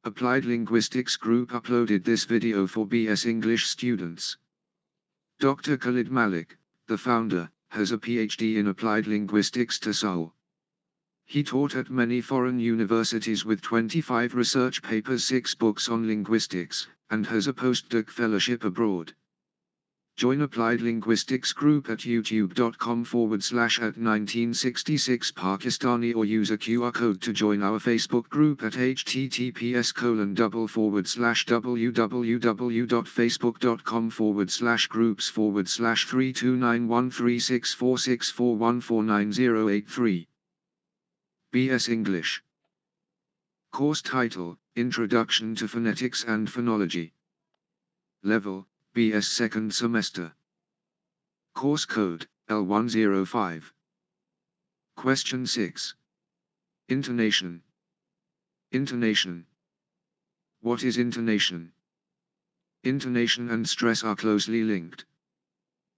Applied Linguistics Group uploaded this video for BS English students. Dr. Khalid Malik, the founder, has a PhD in Applied Linguistics to Seoul. He taught at many foreign universities with 25 research papers, 6 books on linguistics, and has a postdoc fellowship abroad. Join Applied Linguistics Group at youtube.com/@1966 Pakistani or use a QR code to join our Facebook group at https://www.facebook.com/groups/32913646464149083. BS English. Course title: Introduction to Phonetics and Phonology. Level: BS second semester. Course code: L105. Question 6. Intonation. Intonation. What is intonation? Intonation and stress are closely linked.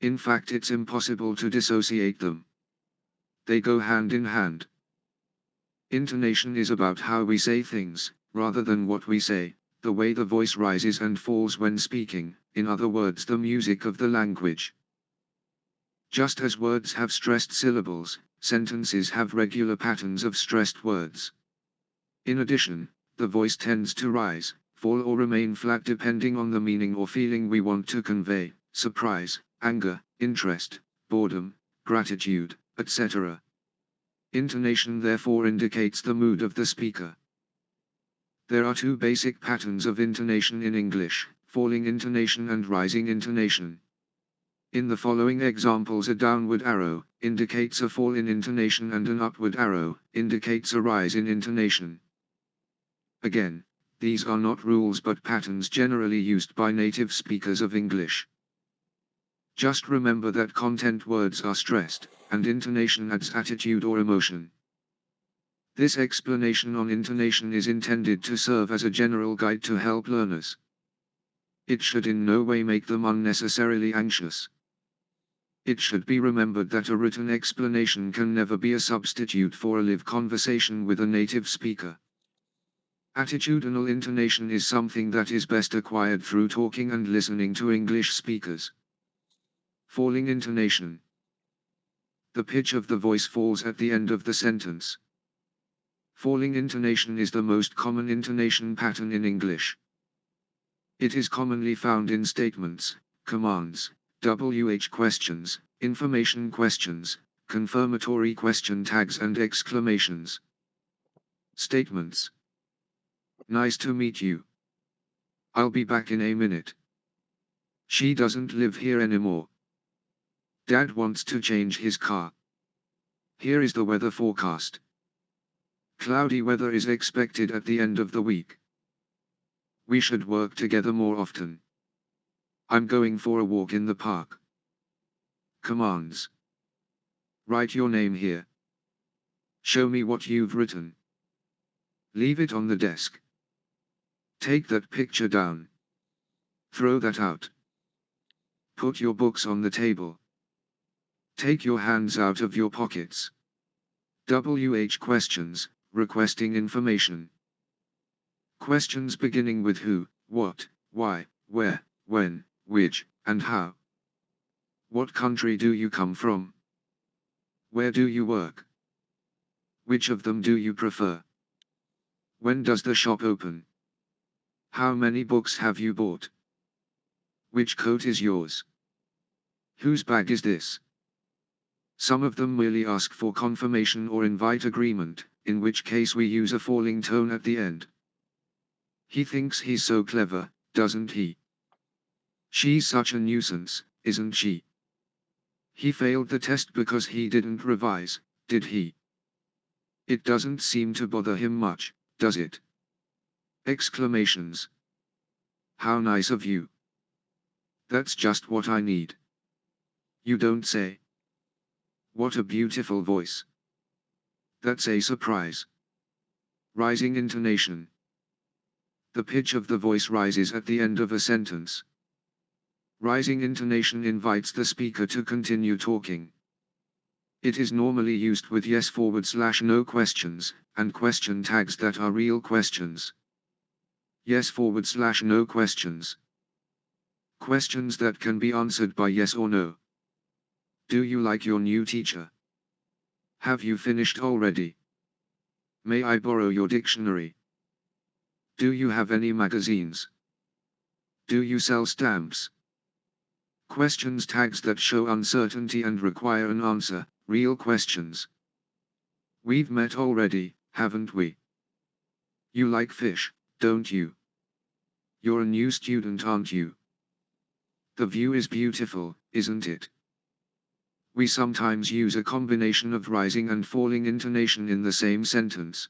In fact, it's impossible to dissociate them. They go hand in hand. Intonation is about how we say things, rather than what we say, the way the voice rises and falls when speaking, in other words, the music of the language. Just as words have stressed syllables, sentences have regular patterns of stressed words. In addition, the voice tends to rise, fall or remain flat depending on the meaning or feeling we want to convey: surprise, anger, interest, boredom, gratitude, etc. Intonation therefore indicates the mood of the speaker. There are 2 basic patterns of intonation in English: falling intonation and rising intonation. In the following examples, a downward arrow indicates a fall in intonation and an upward arrow indicates a rise in intonation. Again, these are not rules but patterns generally used by native speakers of English. Just remember that content words are stressed, and intonation adds attitude or emotion. This explanation on intonation is intended to serve as a general guide to help learners. It should in no way make them unnecessarily anxious. It should be remembered that a written explanation can never be a substitute for a live conversation with a native speaker. Attitudinal intonation is something that is best acquired through talking and listening to English speakers. Falling intonation. The pitch of the voice falls at the end of the sentence. Falling intonation is the most common intonation pattern in English. It is commonly found in statements, commands, WH questions, information questions, confirmatory question tags and exclamations. Statements. Nice to meet you. I'll be back in a minute. She doesn't live here anymore. Dad wants to change his car. Here is the weather forecast. Cloudy weather is expected at the end of the week. We should work together more often. I'm going for a walk in the park. Commands. Write your name here. Show me what you've written. Leave it on the desk. Take that picture down. Throw that out. Put your books on the table. Take your hands out of your pockets. WH questions, requesting information. Questions beginning with who, what, why, where, when, which, and how. What country do you come from? Where do you work? Which of them do you prefer? When does the shop open? How many books have you bought? Which coat is yours? Whose bag is this? Some of them merely ask for confirmation or invite agreement, in which case we use a falling tone at the end. He thinks he's so clever, doesn't he? She's such a nuisance, isn't she? He failed the test because he didn't revise, did he? It doesn't seem to bother him much, does it? Exclamations. How nice of you. That's just what I need. You don't say. What a beautiful voice. That's a surprise. Rising intonation. The pitch of the voice rises at the end of a sentence. Rising intonation invites the speaker to continue talking. It is normally used with yes/no questions, and question tags that are real questions. Yes/no questions. Questions that can be answered by yes or no. Do you like your new teacher? Have you finished already? May I borrow your dictionary? Do you have any magazines? Do you sell stamps? Questions tags that show uncertainty and require an answer, real questions. We've met already, haven't we? You like fish, don't you? You're a new student, aren't you? The view is beautiful, isn't it? We sometimes use a combination of rising and falling intonation in the same sentence.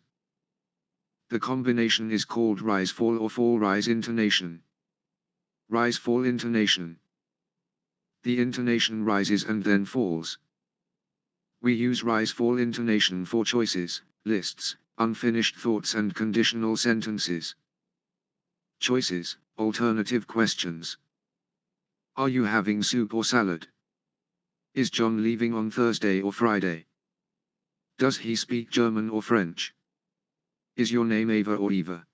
The combination is called rise-fall or fall-rise intonation. Rise-fall intonation. The intonation rises and then falls. We use rise-fall intonation for choices, lists, unfinished thoughts and conditional sentences. Choices, alternative questions. Are you having soup or salad? Is John leaving on Thursday or Friday? Does he speak German or French? Is your name Ava or Eva?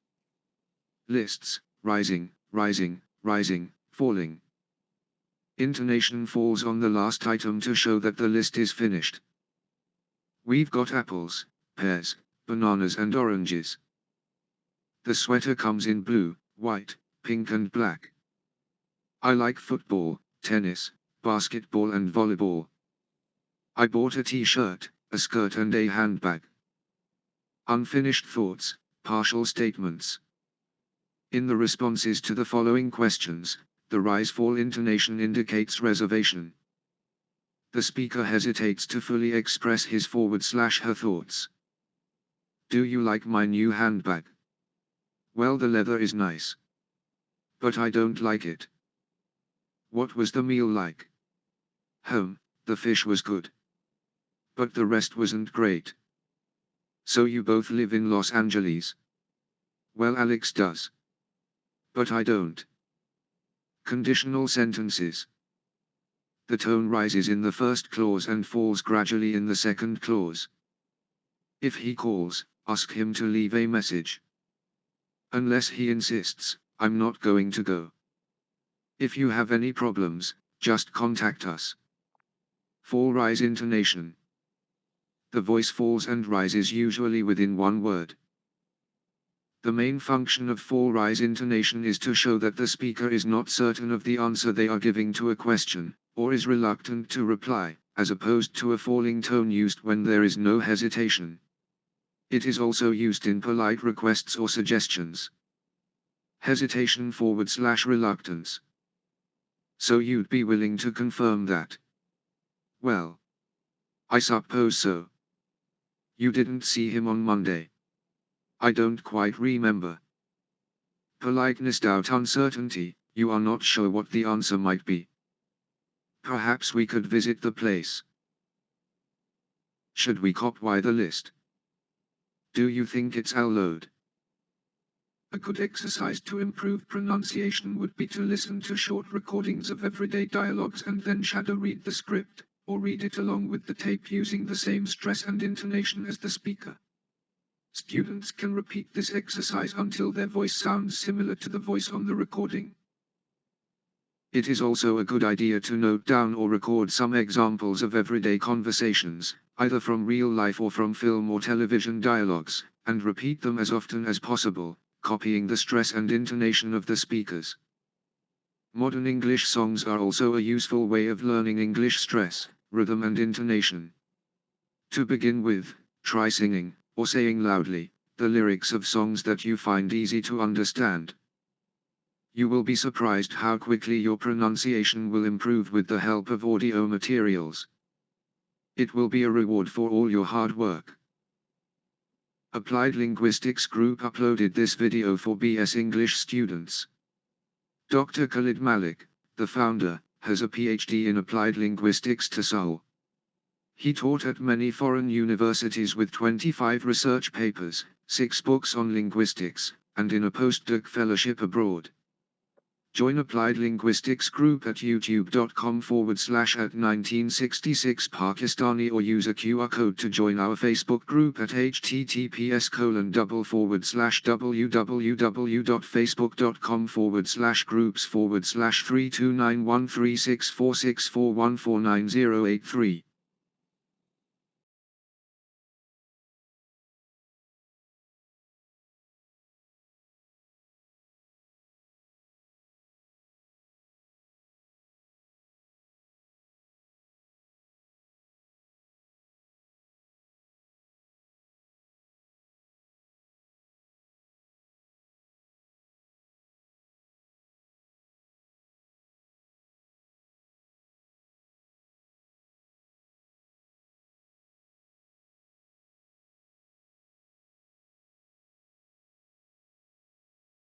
Lists, rising, rising, rising, falling. Intonation falls on the last item to show that the list is finished. We've got apples, pears, bananas and oranges. The sweater comes in blue, white, pink and black. I like football, tennis, basketball and volleyball. I bought a t-shirt, a skirt and a handbag. Unfinished thoughts, partial statements. In the responses to the following questions, the rise-fall intonation indicates reservation. The speaker hesitates to fully express his/her thoughts. Do you like my new handbag? Well, the leather is nice. But I don't like it. What was the meal like? The fish was good. But the rest wasn't great. So you both live in Los Angeles? Well, Alex does. But I don't. Conditional sentences. The tone rises in the first clause and falls gradually in the second clause. If he calls, ask him to leave a message. Unless he insists, I'm not going to go. If you have any problems, just contact us. Fall-rise intonation. The voice falls and rises usually within one word. The main function of fall-rise intonation is to show that the speaker is not certain of the answer they are giving to a question, or is reluctant to reply, as opposed to a falling tone used when there is no hesitation. It is also used in polite requests or suggestions. Hesitation /reluctance. So you'd be willing to confirm that? Well, I suppose so. You didn't see him on Monday? I don't quite remember. Politeness doubt uncertainty, you are not sure what the answer might be. Perhaps we could visit the place. Should we copy the list? Do you think it's our load? A good exercise to improve pronunciation would be to listen to short recordings of everyday dialogues and then shadow read the script, or read it along with the tape using the same stress and intonation as the speaker. Students can repeat this exercise until their voice sounds similar to the voice on the recording. It is also a good idea to note down or record some examples of everyday conversations, either from real life or from film or television dialogues, and repeat them as often as possible, copying the stress and intonation of the speakers. Modern English songs are also a useful way of learning English stress, rhythm and intonation. To begin with, try singing, or saying loudly, the lyrics of songs that you find easy to understand. You will be surprised how quickly your pronunciation will improve with the help of audio materials. It will be a reward for all your hard work. Applied Linguistics Group uploaded this video for BS English students. Dr. Khalid Malik, the founder, has a PhD in Applied Linguistics to Seoul. He taught at many foreign universities with 25 research papers, 6 books on linguistics, and in a postdoc fellowship abroad. Join Applied Linguistics group at youtube.com/@1966 Pakistani or use a QR code to join our Facebook group at https://www.facebook.com/groups/329136464149083.